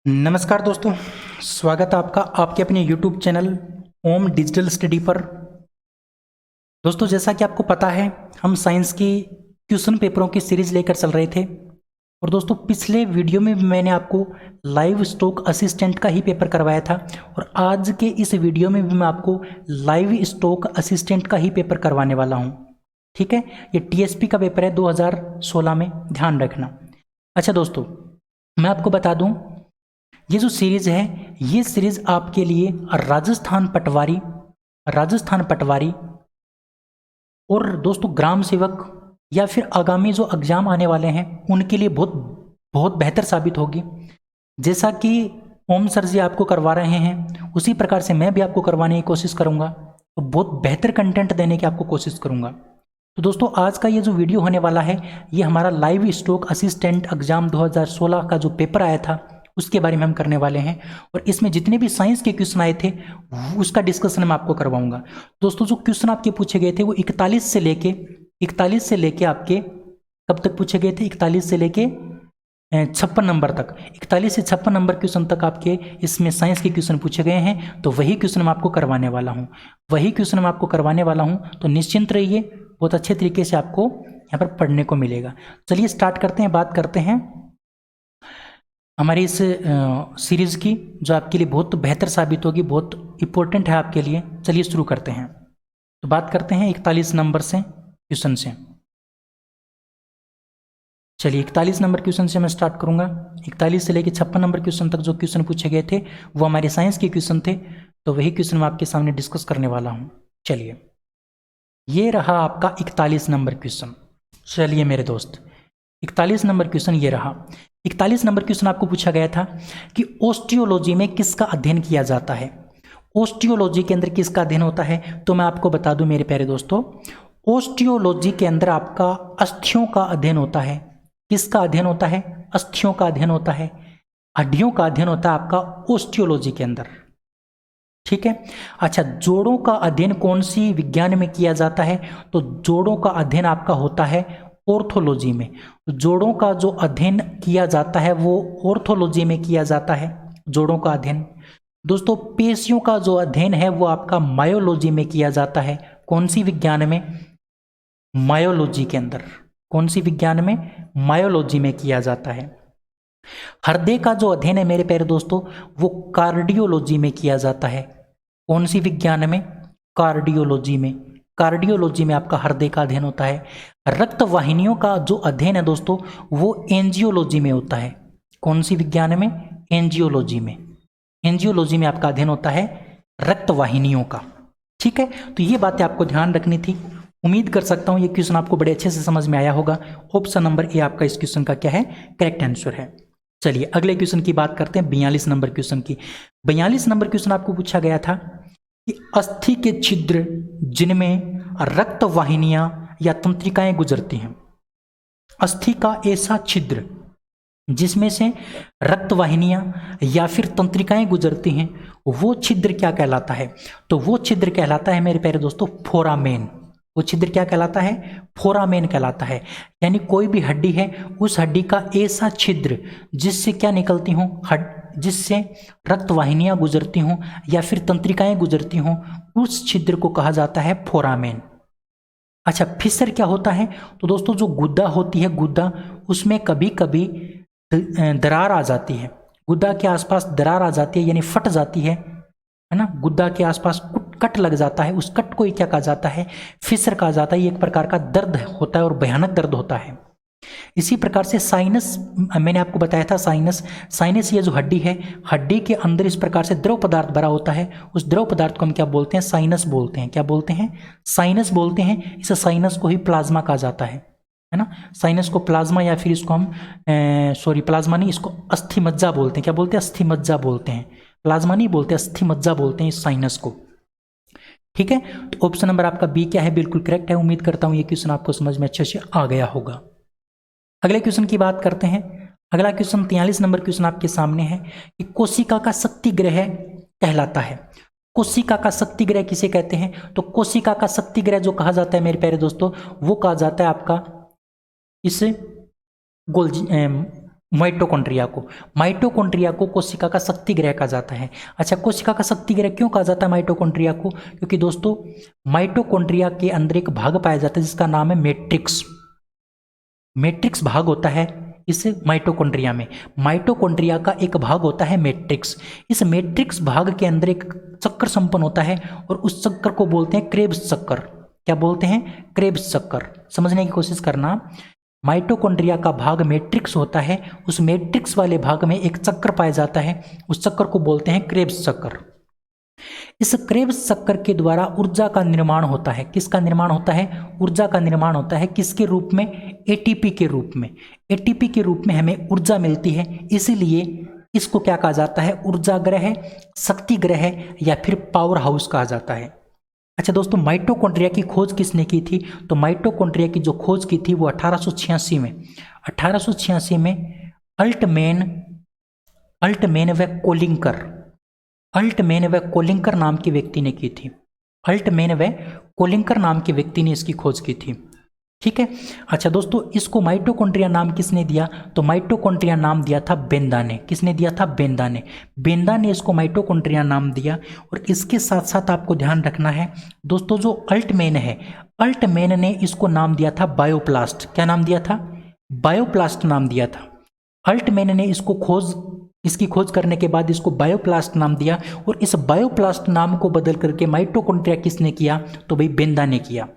नमस्कार दोस्तों, स्वागत है आपका आपके अपने YouTube चैनल ओम डिजिटल स्टडी पर। दोस्तों, जैसा कि आपको पता है, हम साइंस की क्वेश्चन पेपरों की सीरीज लेकर चल रहे थे। और दोस्तों, पिछले वीडियो में भी मैंने आपको लाइव स्टॉक असिस्टेंट का ही पेपर करवाया था और आज के इस वीडियो में भी मैं आपको लाइव स्टॉक असिस्टेंट का ही पेपर करवाने वाला हूँ। ठीक है, ये TSP का पेपर है 2016 में, ध्यान रखना। अच्छा दोस्तों, मैं आपको बता दूं, ये जो सीरीज है, ये सीरीज आपके लिए राजस्थान पटवारी और दोस्तों ग्राम सेवक या फिर आगामी जो एग्जाम आने वाले हैं उनके लिए बहुत बहुत बेहतर साबित होगी। जैसा कि ओम सर जी आपको करवा रहे हैं, उसी प्रकार से मैं भी आपको करवाने की कोशिश करूंगा, तो बहुत बेहतर कंटेंट देने की आपको कोशिश करूंगा। तो दोस्तों, आज का ये जो वीडियो होने वाला है, ये हमारा लाइव स्टॉक असिस्टेंट एग्जाम 2016 का जो पेपर आया था उसके बारे में हम करने वाले हैं। और इसमें जितने भी साइंस के क्वेश्चन आए थे उसका डिस्कशन मैं आपको करवाऊंगा। दोस्तों, जो क्वेश्चन आपके पूछे गए थे वो 41 से लेके आपके कब तक पूछे गए थे? 41 से लेके 56 नंबर तक, 41 से 56 नंबर क्वेश्चन तक आपके इसमें साइंस के क्वेश्चन पूछे गए हैं। तो वही क्वेश्चन मैं आपको करवाने वाला हूँ, तो निश्चिंत रहिए, बहुत अच्छे तरीके से आपको यहाँ पर पढ़ने को मिलेगा। चलिए स्टार्ट करते हैं, बात करते हैं हमारी इस सीरीज की, जो आपके लिए बहुत बेहतर साबित होगी, बहुत इंपॉर्टेंट है आपके लिए। चलिए शुरू करते हैं। तो बात करते हैं 41 नंबर से क्वेश्चन से। चलिए 41 नंबर क्वेश्चन से मैं स्टार्ट करूंगा। 41 से लेकर 56 नंबर क्वेश्चन तक जो क्वेश्चन पूछे गए थे वो हमारे साइंस के क्वेश्चन थे, तो वही क्वेश्चन मैं आपके सामने डिस्कस करने वाला हूँ। चलिए, ये रहा आपका 41 नंबर क्वेश्चन। चलिए मेरे दोस्त, 41 नंबर क्वेश्चन ये रहा। 41 नंबर क्वेश्चन आपको पूछा गया था कि ओस्टियोलॉजी में किसका अध्ययन किया जाता है? ओस्टियोलॉजी के अंदर किसका अध्ययन होता है? तो मैं आपको बता दूं मेरे प्यारे दोस्तों, ओस्टियोलॉजी के अंदर आपका अस्थियों का अध्ययन होता है। किसका अध्ययन होता है? अस्थियों का अध्ययन होता है, हड्डियों का अध्ययन होता है आपका ओस्टियोलॉजी के अंदर। ठीक है। अच्छा, जोड़ों का अध्ययन कौन सी विज्ञान में किया जाता है? तो जोड़ों का अध्ययन आपका होता है ऑर्थोलॉजी में। जोड़ों का जो अध्ययन किया जाता है वो ऑर्थोलॉजी में किया जाता है, जोड़ों का अध्ययन। दोस्तों, पेशियों का जो अध्ययन है वो आपका मायोलॉजी में किया जाता है। कौन सी विज्ञान में? मायोलॉजी के अंदर। कौन सी विज्ञान में? मायोलॉजी में किया जाता है। हृदय का जो अध्ययन है मेरे प्यारे दोस्तों, वो कार्डियोलॉजी में किया जाता है। कौन सी विज्ञान में? कार्डियोलॉजी में। कार्डियोलॉजी में आपका हृदय का अध्ययन होता है। रक्त वाहिनियों का जो अध्ययन है दोस्तों, वो एंजियोलॉजी में होता है। कौन सी विज्ञान में? एंजियोलॉजी में। एंजियोलॉजी में आपका अध्ययन होता है रक्त वाहिनियों का। ठीक है, तो ये बातें आपको ध्यान रखनी थी। उम्मीद कर सकता हूं ये क्वेश्चन आपको बड़े अच्छे से समझ में आया होगा। ऑप्शन नंबर ए आपका इस क्वेश्चन का क्या है? करेक्ट आंसर है। चलिए अगले क्वेश्चन की बात करते हैं, 42 नंबर क्वेश्चन की। 42 नंबर क्वेश्चन आपको पूछा गया था कि अस्थि के छिद्र जिनमें रक्त वाहिनियां या तंत्रिकाएं गुजरती हैं, अस्थि का ऐसा छिद्र जिसमें से रक्त वाहिनियां या फिर तंत्रिकाएं गुजरती हैं, वो छिद्र क्या कहलाता है? तो वो छिद्र कहलाता है मेरे प्यारे दोस्तों फोरामेन। वो छिद्र क्या कहलाता है? फोरामेन कहलाता है। यानी कोई भी हड्डी है, उस हड्डी का ऐसा छिद्र जिससे क्या निकलती हो, जिससे रक्त वाहिनियां गुजरती हों या फिर तंत्रिकाएं गुजरती हों, उस छिद्र को कहा जाता है फोरामेन। अच्छा, फिसर क्या होता है? तो दोस्तों, जो गुद्दा होती है, गुद्दा, उसमें कभी कभी दरार आ जाती है। गुद्दा के आसपास दरार आ जाती है, यानी फट जाती है ना। गुद्दा के आसपास कट लग जाता है, उस कट को ही क्या कहा जाता है? फिसर कहा जाता है। ये एक प्रकार का दर्द होता है और भयानक दर्द होता है। इसी प्रकार से साइनस, मैंने आपको बताया था साइनस ये जो हड्डी है, हड्डी के अंदर इस प्रकार से द्रव पदार्थ भरा होता है। उस द्रव पदार्थ को हम क्या बोलते हैं? साइनस बोलते हैं। क्या बोलते हैं? साइनस बोलते हैं। इस साइनस को ही प्लाज्मा कहा जाता है ना। साइनस को प्लाज्मा या फिर इसको हम प्लाज्मा नहीं, इसको अस्थि मज्जा बोलते हैं। क्या बोलते हैं? अस्थि मज्जा बोलते हैं। प्लाज्मा नहीं बोलते, अस्थि मज्जा बोलते हैं इस साइनस को। ठीक है, तो ऑप्शन नंबर आपका बी क्या है? बिल्कुल करेक्ट है। उम्मीद करता हूं ये क्वेश्चन आपको समझ में अच्छे से आ गया होगा। अगले क्वेश्चन की बात करते हैं। अगला क्वेश्चन 43 नंबर क्वेश्चन आपके सामने है कि कोशिका का शक्ति ग्रह कहलाता है। कोशिका का शक्ति ग्रह किसे कहते हैं? तो कोशिका का शक्ति ग्रह जो कहा जाता है मेरे प्यारे दोस्तों, वो कहा जाता है आपका इस गोल्जी माइटोकॉन्ड्रिया को कोशिका का शक्ति गृह कहा जाता है। अच्छा, कोशिका का शक्ति गृह क्यों कहा जाता है माइटोकॉन्ड्रिया को? क्योंकि दोस्तों माइटोकॉन्ड्रिया के अंदर एक भाग पाया जाता है जिसका नाम है मैट्रिक्स। मैट्रिक्स भाग होता है इस माइटोकॉन्ड्रिया में। माइटोकॉन्ड्रिया का एक भाग होता है मैट्रिक्स। इस मैट्रिक्स भाग के अंदर एक चक्कर संपन्न होता है और उस चक्कर को बोलते हैं क्रेब्स चक्कर। क्या बोलते हैं? क्रेब्स चक्कर। समझने की कोशिश करना। माइटोकॉन्ड्रिया का भाग मैट्रिक्स होता है, उस मैट्रिक्स वाले भाग में एक चक्कर पाया जाता है, उस चक्कर को बोलते हैं क्रेब्स चक्कर। इस क्रेब्स चक्कर के द्वारा ऊर्जा का निर्माण होता है। किसका निर्माण होता है? ऊर्जा का निर्माण होता है। किसके रूप में? एटीपी के रूप में। एटीपी के रूप में हमें ऊर्जा मिलती है, इसीलिए इसको क्या कहा जाता है? ऊर्जा ग्रह, शक्ति ग्रह या फिर पावर हाउस कहा जाता है। अच्छा दोस्तों, माइटोकॉन्ड्रिया की खोज किसने की थी? तो माइटोकॉन्ड्रिया की जो खोज की थी वो 1886 में। 1886 में अल्टमैन व कोलिंकर नाम के व्यक्ति ने की थी। अल्टमैन व कोलिंकर नाम के व्यक्ति ने इसकी खोज की थी। ठीक है। अच्छा दोस्तों, इसको माइटोकॉन्ड्रिया नाम किसने दिया? तो माइटोकॉन्ड्रिया नाम दिया था बेंदा ने। किसने दिया था? बेंदा ने। बेंदा ने इसको माइटोकॉन्ड्रिया नाम दिया। और इसके साथ साथ आपको ध्यान रखना है दोस्तों, जो अल्टमैन है, अल्टमैन ने इसको नाम दिया था बायोप्लास्ट। क्या नाम दिया था? बायोप्लास्ट नाम दिया था। अल्टमैन ने इसकी खोज करने के बाद इसको बायोप्लास्ट नाम दिया। और इस बायोप्लास्ट नाम को बदल करके माइटोकॉन्ड्रिया किसने किया? तो भाई बेंदा ने किया।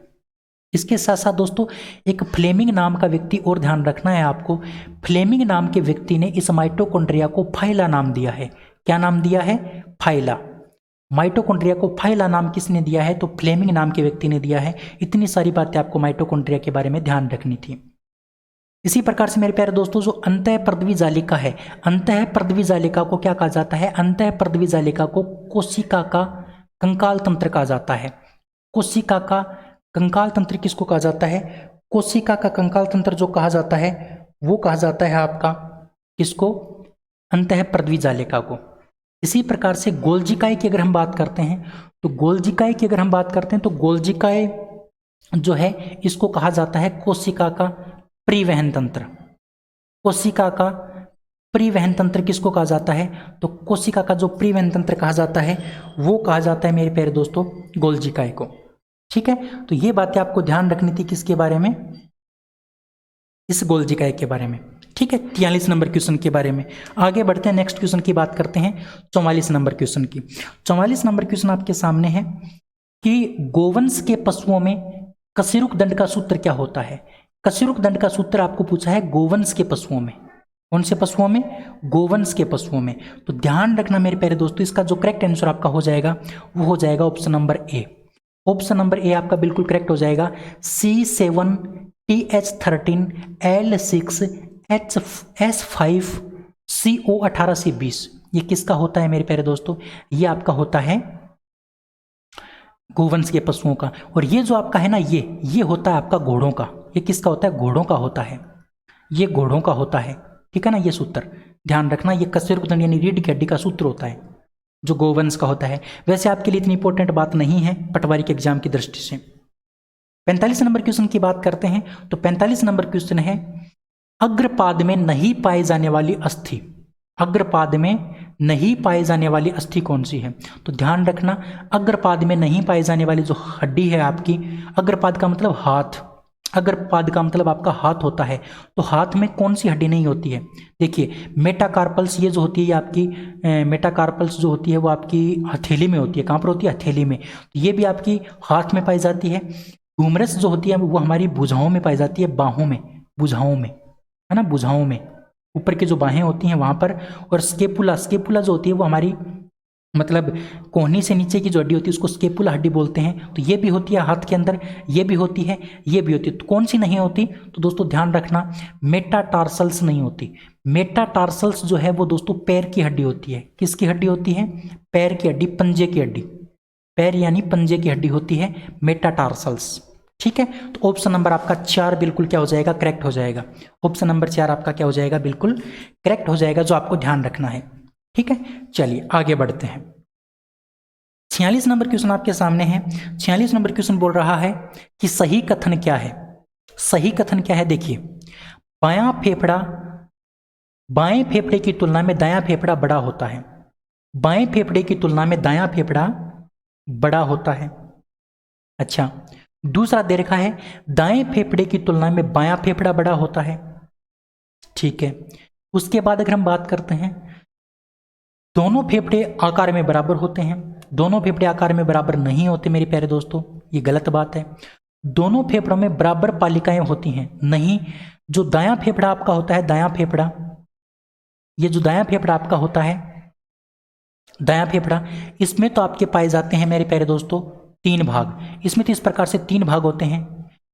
इसके साथ साथ दोस्तों एक फ्लेमिंग नाम का व्यक्ति और ध्यान रखना है आपको। फ्लेमिंग नाम के व्यक्ति ने इस माइटोकॉन्ड्रिया को फाइला नाम दिया है। क्या नाम दिया है? फाइला। माइटोकॉन्ड्रिया को फाइला नाम किसने दिया है? तो फ्लेमिंग नाम के व्यक्ति ने दिया है। इतनी सारी बातें आपको माइटोकॉन्ड्रिया के बारे में ध्यान रखनी थी। इसी प्रकार से मेरे प्यारे दोस्तों, जो अंतःपर्दवी जालिका है, अंतःपर्दवी जालिका को क्या कहा जाता है? अंतःपर्दवी जालिका को कोशिका का कंकाल तंत्र कहा जाता है। कोशिका का कंकाल तंत्र किसको कहा जाता है? कोशिका का कंकाल तंत्र जो कहा जाता है वो कहा जाता है आपका किसको? अंतःपर्दवी जालिका को। इसी प्रकार से गोल्जिकाए की अगर हम बात करते हैं तो गोल्जिकाए जो है इसको कहा जाता है कोशिका का परिवहन तंत्र। कोशिका का परिवहन तंत्र किसको कहा जाता है? तो कोशिका का जो परिवहन तंत्र कहा जाता है वो कहा जाता है मेरे प्यारे दोस्तों गोल्जिकाए को। ठीक है, तो ये बातें आपको ध्यान रखनी थी किसके बारे में? इस गोल्जिकाए के बारे में। ठीक है, 43 नंबर क्वेश्चन के बारे में। आगे बढ़ते हैं, नेक्स्ट क्वेश्चन की बात करते हैं 44 नंबर क्वेश्चन की। 44 नंबर क्वेश्चन आपके सामने है कि गोवंश के पशुओं में कशेरुक दंड का सूत्र क्या होता है? कशेरुक दंड का सूत्र आपको पूछा है गोवंश के पशुओं में। कौन से पशुओं में? गोवंश के पशुओं में। तो ध्यान रखना मेरे प्यारे दोस्तों, इसका जो करेक्ट आंसर आपका हो जाएगा वो हो जाएगा option number A. Option number A आपका बिल्कुल करेक्ट हो जाएगा। C7TH13L6HS5CO18C20। ये किसका होता है मेरे प्यारे दोस्तों? ये आपका होता है गोवंश के पशुओं का। और ये जो आपका है ना, ये होता है आपका घोड़ों का। ये किसका होता है? घोड़ों का होता है। ये घोड़ों का होता है। ठीक है ना, ये सूत्र ध्यान रखना। ये कशेरुक दंड यानी रीढ़ की हड्डी का सूत्र होता है जो गोवंश का होता है। वैसे आपके लिए इतनी इंपॉर्टेंट बात नहीं है पटवारी के एग्जाम की दृष्टि से। 45 नंबर क्वेश्चन की बात करते हैं तो 45 नंबर क्वेश्चन है अग्रपाद में नहीं पाई जाने वाली अस्थि। अग्रपाद में नहीं पाई जाने वाली अस्थि कौन सी है? तो ध्यान रखना, अग्रपाद में नहीं पाई जाने वाली जो हड्डी है आपकी, अग्रपाद का मतलब हाथ, अग्रपाद का मतलब आपका हाथ होता है। तो हाथ में कौन सी हड्डी नहीं होती है? देखिए मेटाकार्पल्स, ये जो होती है आपकी मेटाकार्पल्स जो होती है वो आपकी हथेली में होती है। कहाँ पर होती है? हथेली में। तो ये भी आपकी हाथ में पाई जाती है। ह्यूमरस जो होती है वो हमारी भुजाओं में पाई जाती है, बाहों में, भुजाओं में, है ना, भुजाओं में, ऊपर की जो बाहें होती हैं वहाँ पर। और स्केपुला जो होती है वो हमारी मतलब कोहनी से नीचे की जो हड्डी होती है उसको स्केपुला हड्डी बोलते हैं। तो ये भी होती है हाथ के अंदर, ये भी होती है, ये भी होती है। तो कौन सी नहीं होती? तो दोस्तों ध्यान रखना, मेटाटार्सल्स नहीं होती। मेटाटार्सल्स जो है वो दोस्तों पैर की हड्डी होती है। किसकी हड्डी होती है? पैर की हड्डी, पंजे की हड्डी। पैर यानी पंजे की हड्डी होती है मेटाटार्सल्स। ठीक है, तो ऑप्शन नंबर आपका 4 बिल्कुल क्या हो जाएगा? करेक्ट हो जाएगा। ऑप्शन नंबर 4 आपका क्या हो जाएगा? बिल्कुल करेक्ट हो जाएगा, जो आपको ध्यान रखना है। ठीक है, चलिए आगे बढ़ते हैं। 46 नंबर क्वेश्चन आपके सामने है। 46 नंबर क्वेश्चन बोल रहा है कि सही कथन क्या है? सही कथन क्या है? देखिए, बायां फेफड़ा बाएं फेफड़े की तुलना में दायां फेफड़ा बड़ा होता है। बाएं फेफड़े की तुलना में दायां फेफड़ा बड़ा होता है। अच्छा, दूसरा दे रखा है दाएं फेफड़े की तुलना में बायां फेफड़ा बड़ा होता है। ठीक है, उसके बाद अगर हम बात करते हैं, दोनों फेफड़े आकार में बराबर होते हैं। दोनों फेफड़े आकार में बराबर नहीं होते मेरे प्यारे दोस्तों, ये गलत बात है। दोनों फेफड़ों में बराबर पालिकाएं होती हैं नहीं। जो दायां फेफड़ा आपका होता है, दायां फेफड़ा, ये जो दायां फेफड़ा आपका होता है, दायां फेफड़ा, इसमें तो आपके पाए जाते हैं मेरे प्यारे दोस्तों 3 भाग। इसमें तो इस प्रकार से 3 भाग होते हैं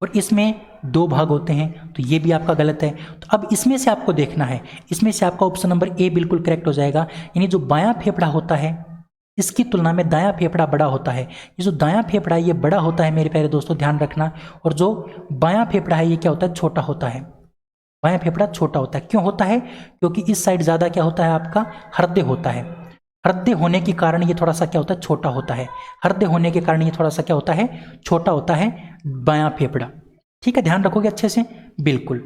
और इसमें 2 भाग होते हैं, तो ये भी आपका गलत है। तो अब इसमें से आपको देखना है, इसमें से आपका ऑप्शन नंबर ए बिल्कुल करेक्ट हो जाएगा। यानी जो बायां फेफड़ा होता है इसकी तुलना में दायां फेफड़ा बड़ा होता है। ये जो दायां फेफड़ा है ये बड़ा होता है मेरे प्यारे दोस्तों, ध्यान रखना। और जो बायां फेफड़ा है ये क्या होता है, छोटा होता है। बायां फेफड़ा छोटा होता है। क्यों होता है? क्योंकि इस साइड ज्यादा क्या होता है, आपका हृदय होता है। हृदय होने के कारण ये थोड़ा सा क्या होता है, छोटा होता है। हृदय होने के कारण ये थोड़ा सा क्या होता है, छोटा होता है बायां फेफड़ा। ठीक है, ध्यान रखोगे अच्छे से, बिल्कुल।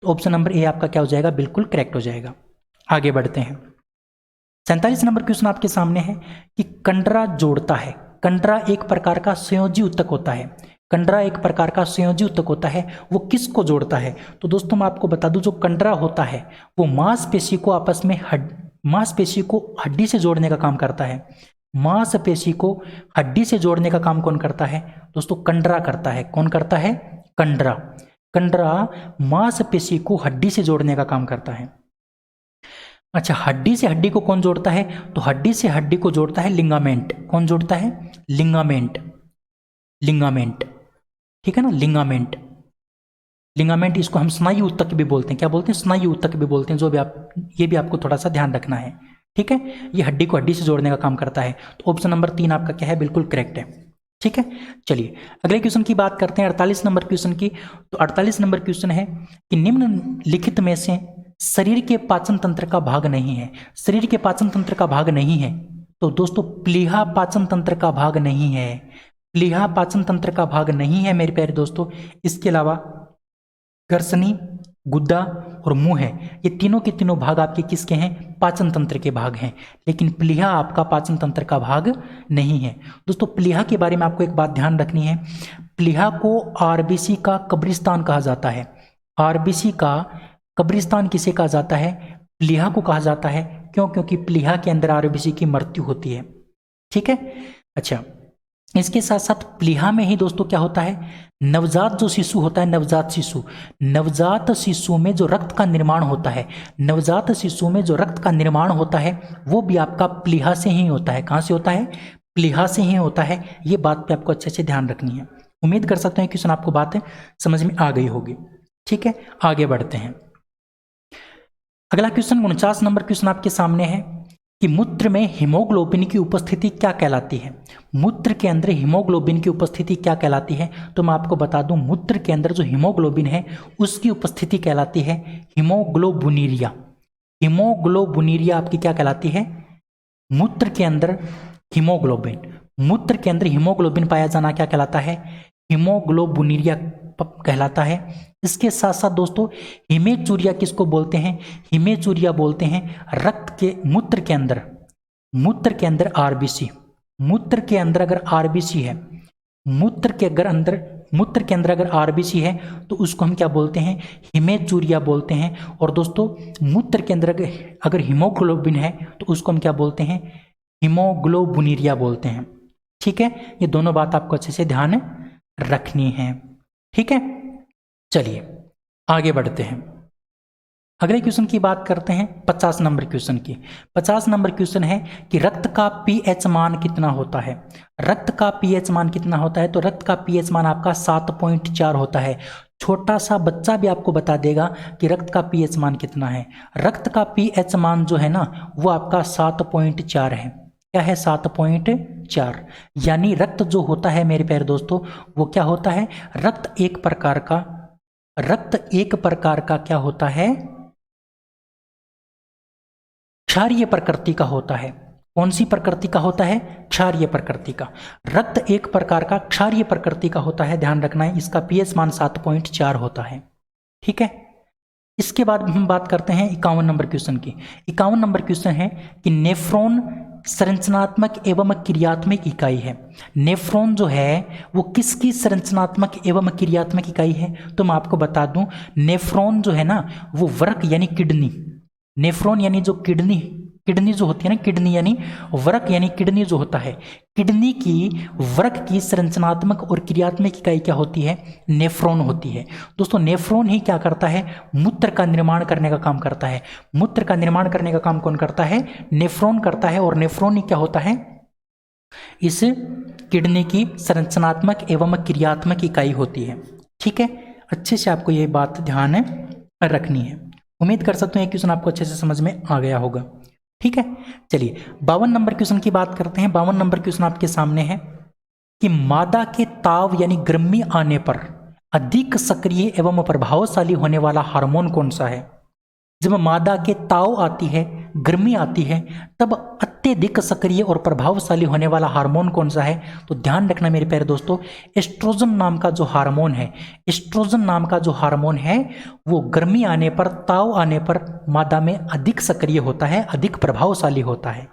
ऑप्शन नंबर ए आपका क्या हो जाएगा, बिल्कुल करेक्ट हो जाएगा। आगे बढ़ते हैं। 47 नंबर क्वेश्चन आपके सामने है कि कंडरा जोड़ता है। कंडरा एक प्रकार का संयोजी उत्तक होता है। कंडरा एक प्रकार का संयोजी उत्तक होता है, वो किसको जोड़ता है? तो दोस्तों मैं आपको बता दूं, जो कंडरा होता है वो मांसपेशी को आपस में मांसपेशी को हड्डी से जोड़ने का काम करता है। मांसपेशी को हड्डी से जोड़ने का काम कौन करता है दोस्तों? कंडरा करता है। कौन करता है? कंडरा। कंडरा मांसपेशी को हड्डी से जोड़ने का काम करता है। अच्छा, हड्डी से हड्डी को कौन जोड़ता है? तो हड्डी से हड्डी को जोड़ता है लिगामेंट। कौन जोड़ता है? लिगामेंट। लिगामेंट, ठीक है ना, लिगामेंट। लिगामेंट, इसको हम स्नायु ऊतक भी बोलते हैं। क्या बोलते हैं? स्नायु ऊतक भी बोलते हैं। जो भी आप, ये भी आपको थोड़ा सा ध्यान रखना है। ठीक है, ये हड्डी को हड्डी से जोड़ने का काम करता है। तो ऑप्शन नंबर 3 आपका क्या है, बिल्कुल करेक्ट है। ठीक है, चलिए अगले क्वेश्चन की बात करते हैं, 48 नंबर क्वेश्चन की। तो 48 नंबर क्वेश्चन है कि निम्नलिखित में से शरीर के पाचन तंत्र का भाग नहीं है। शरीर के पाचन तंत्र का भाग नहीं है, तो दोस्तों प्लीहा पाचन तंत्र का भाग नहीं है। प्लीहा पाचन तंत्र का भाग नहीं है मेरे प्यारे दोस्तों। इसके अलावा गर्सनी, गुद्दा और मुंह है, ये तीनों के तीनों भाग आपके किसके हैं? पाचन तंत्र के भाग हैं। लेकिन प्लीहा आपका पाचन तंत्र का भाग नहीं है। दोस्तों प्लीहा के बारे में आपको एक बात ध्यान रखनी है, प्लीहा को आरबीसी का कब्रिस्तान कहा जाता है। आरबीसी का कब्रिस्तान किसे कहा जाता है? प्लीहा को कहा जाता है। क्यों? क्योंकि प्लीहा के अंदर आरबीसी की मृत्यु होती है। ठीक है, अच्छा, इसके साथ साथ प्लीहा में ही दोस्तों क्या होता है, नवजात जो शिशु होता है, नवजात शिशु, नवजात शिशु में जो रक्त का निर्माण होता है, नवजात शिशु में जो रक्त का निर्माण होता है वो भी आपका प्लीहा से ही होता है। कहाँ से होता है? प्लीहा से ही होता है। ये बात पे आपको अच्छे से ध्यान रखनी है। उम्मीद कर सकते हैं क्वेश्चन आपको बात समझ में आ गई होगी। ठीक है, आगे बढ़ते हैं। अगला क्वेश्चन 49 नंबर क्वेश्चन आपके सामने है कि मूत्र में हीमोग्लोबिन की उपस्थिति क्या कहलाती है? मूत्र के अंदर हीमोग्लोबिन की उपस्थिति क्या कहलाती है? तो मैं आपको बता दूं, मूत्र के अंदर जो हीमोग्लोबिन है उसकी उपस्थिति कहलाती है हीमोग्लोबुनीरिया। हीमोग्लोबुनीरिया आपकी क्या कहलाती है? मूत्र के अंदर हीमोग्लोबिन, मूत्र के अंदर हीमोग्लोबिन पाया जाना क्या कहलाता है? हीमोग्लोबुनीरिया कहलाता है। इसके साथ साथ दोस्तों हिमेचूरिया किसको बोलते हैं? हिमेचूरिया बोलते हैं रक्त के, मूत्र के अंदर, मूत्र के अंदर आरबीसी, मूत्र के अंदर अगर आरबीसी है, मूत्र के अंदर अगर आरबीसी है तो उसको हम क्या बोलते हैं? हिमेचूरिया बोलते हैं। और दोस्तों मूत्र के अंदर अगर हीमोग्लोबिन है तो उसको हम क्या बोलते हैं? हीमोग्लोबुनीरिया बोलते हैं। ठीक है, ये दोनों बात आपको अच्छे से ध्यान रखनी है। ठीक है, चलिए आगे बढ़ते हैं। अगले क्वेश्चन की बात करते हैं 50 नंबर क्वेश्चन की। 50 नंबर क्वेश्चन है कि रक्त का पीएच मान कितना होता है? रक्त का पीएच मान कितना होता है? तो रक्त का पीएच मान आपका 7.4 होता है। छोटा सा बच्चा भी आपको बता देगा कि रक्त का पीएच मान कितना है। रक्त का पीएच मान जो है ना वो आपका 7.4 है। क्या है? 7.4। यानी रक्त जो होता है मेरे प्यारे दोस्तों वो क्या होता है? रक्त एक प्रकार का क्या होता है? क्षारीय प्रकृति का होता है। कौन सी प्रकृति का होता है? क्षारीय प्रकृति का। रक्त एक प्रकार का क्षारीय प्रकृति का होता है, ध्यान रखना है। इसका पीएच मान 7.4 होता है। ठीक है, इसके बाद हम बात करते हैं 51 नंबर क्वेश्चन की। 51 नंबर क्वेश्चन है कि नेफ्रॉन संरचनात्मक एवं क्रियात्मक इकाई है। नेफ्रॉन जो है वो किसकी संरचनात्मक एवं क्रियात्मक इकाई है? तो मैं आपको बता दूं, नेफ्रॉन जो है ना वो वृक्क यानी किडनी, नेफ्रॉन यानी जो किडनी, किडनी जो होती है ना, किडनी यानी वृक्क यानी किडनी जो होता है, किडनी की वृक्क की संरचनात्मक और क्रियात्मक इकाई क्या होती है? नेफ्रॉन होती है। दोस्तों नेफ्रॉन ही क्या करता है? मूत्र का निर्माण करने का काम करता है। मूत्र का निर्माण करने का काम कौन करता है? नेफ्रॉन करता है। और नेफ्रॉन ही क्या होता है? इस किडनी की संरचनात्मक एवं क्रियात्मक इकाई होती है। ठीक है, अच्छे से आपको ये बात ध्यान रखनी है। उम्मीद कर सकते हैं क्वेश्चन आपको अच्छे से समझ में आ गया होगा। ठीक है, चलिए 52 नंबर क्वेश्चन की बात करते हैं। 52 नंबर क्वेश्चन आपके सामने है कि मादा के ताव यानी गर्मी आने पर अधिक सक्रिय एवं प्रभावशाली होने वाला हार्मोन कौन सा है? जब मादा के ताव आती है, गर्मी आती है, तब अत्यधिक सक्रिय और प्रभावशाली होने वाला हार्मोन कौन सा है? तो ध्यान रखना मेरे प्यारे दोस्तों, एस्ट्रोजन नाम का जो हार्मोन है, एस्ट्रोजन नाम का जो हार्मोन है वो गर्मी आने पर, ताव आने पर मादा में अधिक सक्रिय होता है, अधिक प्रभावशाली होता है।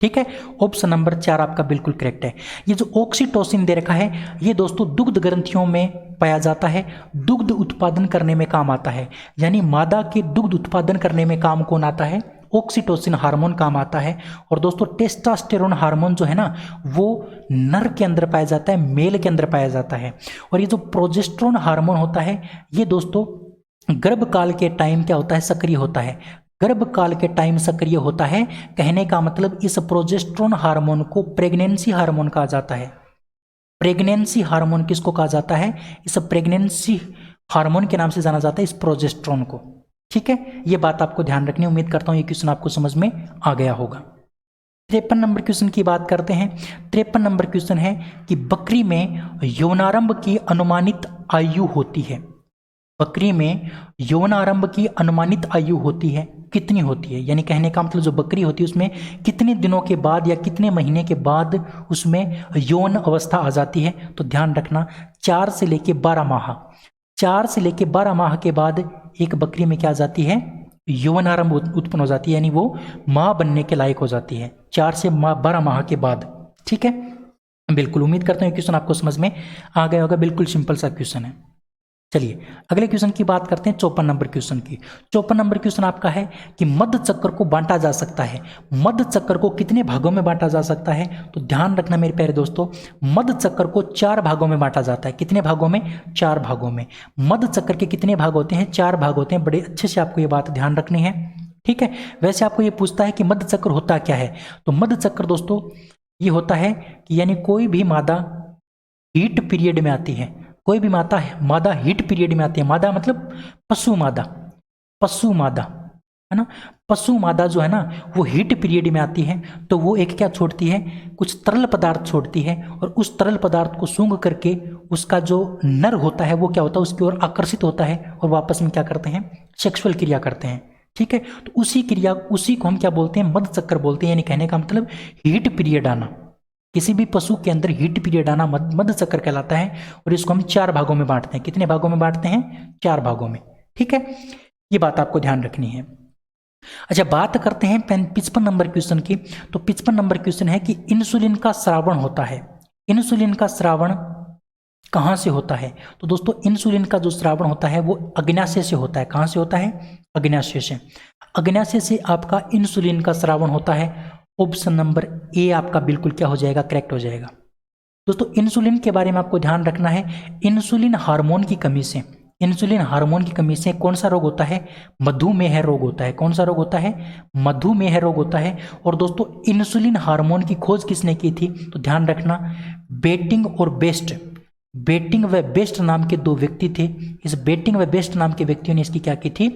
ठीक है, ऑप्शन नंबर 4 आपका बिल्कुल करेक्ट है। ये जो ऑक्सीटोसिन दे रखा है ये दोस्तों दुग्ध ग्रंथियों में पाया जाता है, दुग्ध उत्पादन करने में काम आता है। यानी मादा के दुग्ध उत्पादन करने में काम कौन आता है? ऑक्सीटोसिन हार्मोन काम आता है। और दोस्तों टेस्टोस्टेरोन हार्मोन जो है ना वो नर के अंदर पाया जाता है, मेल के अंदर पाया जाता है। और ये जो प्रोजेस्टेरोन हार्मोन होता है ये दोस्तों गर्भकाल के टाइम क्या होता है? सक्रिय होता है। गर्भकाल के टाइम सक्रिय होता है। कहने का मतलब इस प्रोजेस्टेरोन हार्मोन को प्रेगनेंसी हार्मोन कहा जाता है। प्रेगनेंसी हार्मोन किसको कहा जाता है? इस प्रेगनेंसी हार्मोन के नाम से जाना जाता है इस प्रोजेस्टेरोन को। ठीक है, ये बात आपको ध्यान रखनी है। उम्मीद करता हूं ये क्वेश्चन आपको समझ में आ गया होगा। 53 नंबर क्वेश्चन की बात करते हैं। 53 नंबर क्वेश्चन है कि बकरी में यौनारंभ की अनुमानित आयु होती है। बकरी में यौनारंभ की अनुमानित आयु होती है, कितनी होती है? यानी कहने का मतलब जो बकरी होती है उसमें कितने दिनों के बाद या कितने महीने के बाद उसमें यौन अवस्था आ जाती है? तो ध्यान रखना 4 से लेके 12 माह, 4 से लेके 12 माह के बाद एक बकरी में क्या आ जाती है? यौनारंभ उत्पन्न हो जाती है, यानी वो माँ बनने के लायक हो जाती है 4 से 12 माह के बाद। ठीक है, बिल्कुल उम्मीद करता हूँ क्वेश्चन आपको समझ में आ गया होगा। बिल्कुल सिंपल सा क्वेश्चन है। चलिए अगले क्वेश्चन की बात करते हैं, 54 नंबर क्वेश्चन की। 54 नंबर क्वेश्चन आपका है कि मध्य चक्र को बांटा जा सकता है। मध्य चक्र को कितने भागों में बांटा जा सकता है? तो ध्यान रखना मेरे प्यारे दोस्तों, मध्य चक्र को 4 भागों में बांटा जाता है। कितने भागों में? 4 भागों में। मध्य चक्र के कितने भाग होते हैं? 4 भाग होते हैं। बड़े अच्छे से आपको ये बात ध्यान रखनी है। ठीक है, वैसे आपको ये पूछता है कि मध्य चक्र होता क्या है? तो मध्य चक्र दोस्तों ये होता है कि यानी कोई भी मादा हीट पीरियड में आती है, कोई भी मादा हीट पीरियड में आती है। मादा मतलब पशु मादा, पशु मादा है ना, पशु मादा जो है ना वो हीट पीरियड में आती है तो वो एक क्या छोड़ती है? कुछ तरल पदार्थ छोड़ती है। और उस तरल पदार्थ को सूंघ करके उसका जो नर होता है वो क्या होता है? उसकी ओर आकर्षित होता है और वापस में क्या करते हैं? सेक्सुअल क्रिया करते हैं। ठीक है, तो उसी को हम क्या बोलते हैं? मध्य चक्र बोलते हैं। यानी कहने का मतलब हीट पीरियड आना, किसी भी पशु के अंदर हीट पीरियड आना मध्य चक्र कहलाता है। और इसको हम 4 भागों में बांटते हैं। कितने भागों में बांटते हैं? 4 भागों में। ठीक है, ये बात आपको ध्यान रखनी है। अच्छा, बात करते हैं 55 नंबर क्वेश्चन की। तो 55 नंबर क्वेश्चन है कि इंसुलिन का स्रावण होता है। इंसुलिन का स्रावण कहाँ से होता है? तो दोस्तों इंसुलिन का जो स्रावण होता है वो अग्न्याशय से होता है। कहाँ से होता है? अग्न्याशय से। अग्न्याशय से आपका इंसुलिन का स्रावण होता है। ऑप्शन नंबर ए आपका बिल्कुल क्या हो जाएगा? करेक्ट हो जाएगा। दोस्तों इंसुलिन के बारे में आपको ध्यान रखना है। इंसुलिन हार्मोन की कमी से, इंसुलिन हार्मोन की कमी से कौन सा रोग होता है? मधुमेह रोग होता है। कौन सा रोग होता है? मधुमेह रोग होता है। और दोस्तों इंसुलिन हार्मोन की खोज किसने की थी? तो ध्यान रखना, बेटिंग और बेस्ट, बेटिंग व बेस्ट नाम के 2 व्यक्ति थे। इस बेटिंग व बेस्ट नाम के व्यक्तियों ने इसकी क्या की थी?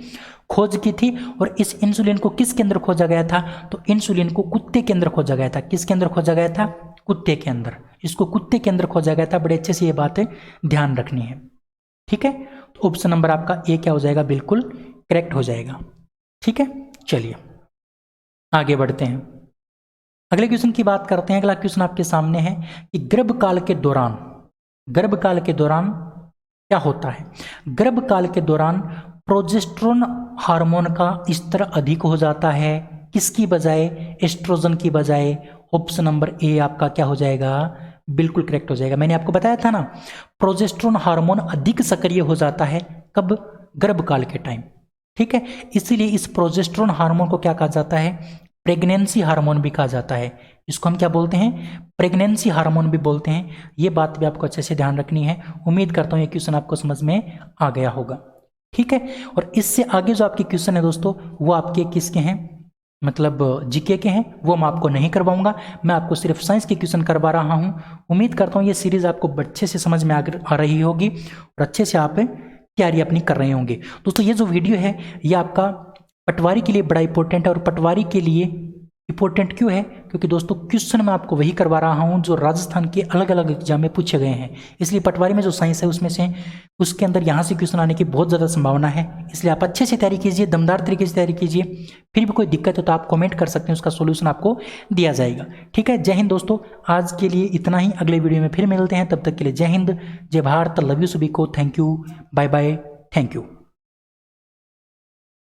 खोज की थी। और इस इंसुलिन को किसके अंदर खोजा गया था? तो इंसुलिन को कुत्ते के अंदर खोजा गया था। किसके अंदर खोजा गया था? कुत्ते के अंदर। इसको कुत्ते के अंदर खोजा गया था। बड़े अच्छे से ये बातें ध्यान रखनी है। ठीक है, तो ऑप्शन नंबर आपका ए क्या हो जाएगा? बिल्कुल करेक्ट हो जाएगा। ठीक है, चलिए आगे बढ़ते हैं। अगले क्वेश्चन की बात करते हैं। अगला क्वेश्चन आपके सामने है कि गर्भकाल के दौरान, गर्भकाल के दौरान क्या होता है? गर्भकाल के दौरान प्रोजेस्टेरोन हार्मोन का स्तर अधिक हो जाता है, किसकी बजाय? एस्ट्रोजन की बजाय। ऑप्शन नंबर ए आपका क्या हो जाएगा? बिल्कुल करेक्ट हो जाएगा। मैंने आपको बताया था ना, प्रोजेस्टेरोन हार्मोन अधिक सक्रिय हो जाता है कब? गर्भकाल के टाइम। ठीक है, इसीलिए इस प्रोजेस्टेरोन हार्मोन को क्या कहा जाता है? प्रेगनेंसी हार्मोन भी कहा जाता है। इसको हम क्या बोलते हैं? प्रेगनेंसी हार्मोन भी बोलते हैं। ये बात भी आपको अच्छे से ध्यान रखनी है। उम्मीद करता हूँ ये क्वेश्चन आपको समझ में आ गया होगा। ठीक है, और इससे आगे जो आपके क्वेश्चन है दोस्तों, वो आपके किसके हैं? मतलब जीके के हैं। वो मैं आपको नहीं करवाऊंगा, मैं आपको सिर्फ साइंस के क्वेश्चन करवा रहा हूं। उम्मीद करता हूं ये सीरीज आपको अच्छे से समझ में आ रही होगी और अच्छे से आप तैयारी अपनी कर रहे होंगे। दोस्तों ये जो वीडियो है ये आपका पटवारी के लिए बड़ा इंपॉर्टेंट है। और पटवारी के लिए इंपॉर्टेंट क्यों है? क्योंकि दोस्तों क्वेश्चन मैं आपको वही करवा रहा हूं जो राजस्थान के अलग अलग एग्जाम में पूछे गए हैं। इसलिए पटवारी में जो साइंस है उसमें से उसके अंदर यहाँ से क्वेश्चन आने की बहुत ज़्यादा संभावना है। इसलिए आप अच्छे से तैयारी कीजिए, दमदार तरीके से तैयारी कीजिए। फिर भी कोई दिक्कत हो तो आप कमेंट कर सकते हैं, उसका सोल्यूशन आपको दिया जाएगा। ठीक है, जय हिंद दोस्तों, आज के लिए इतना ही। अगले वीडियो में फिर मिलते हैं, तब तक के लिए जय हिंद, जय भारत, लव यू सभी को, thank you, bye bye, thank you.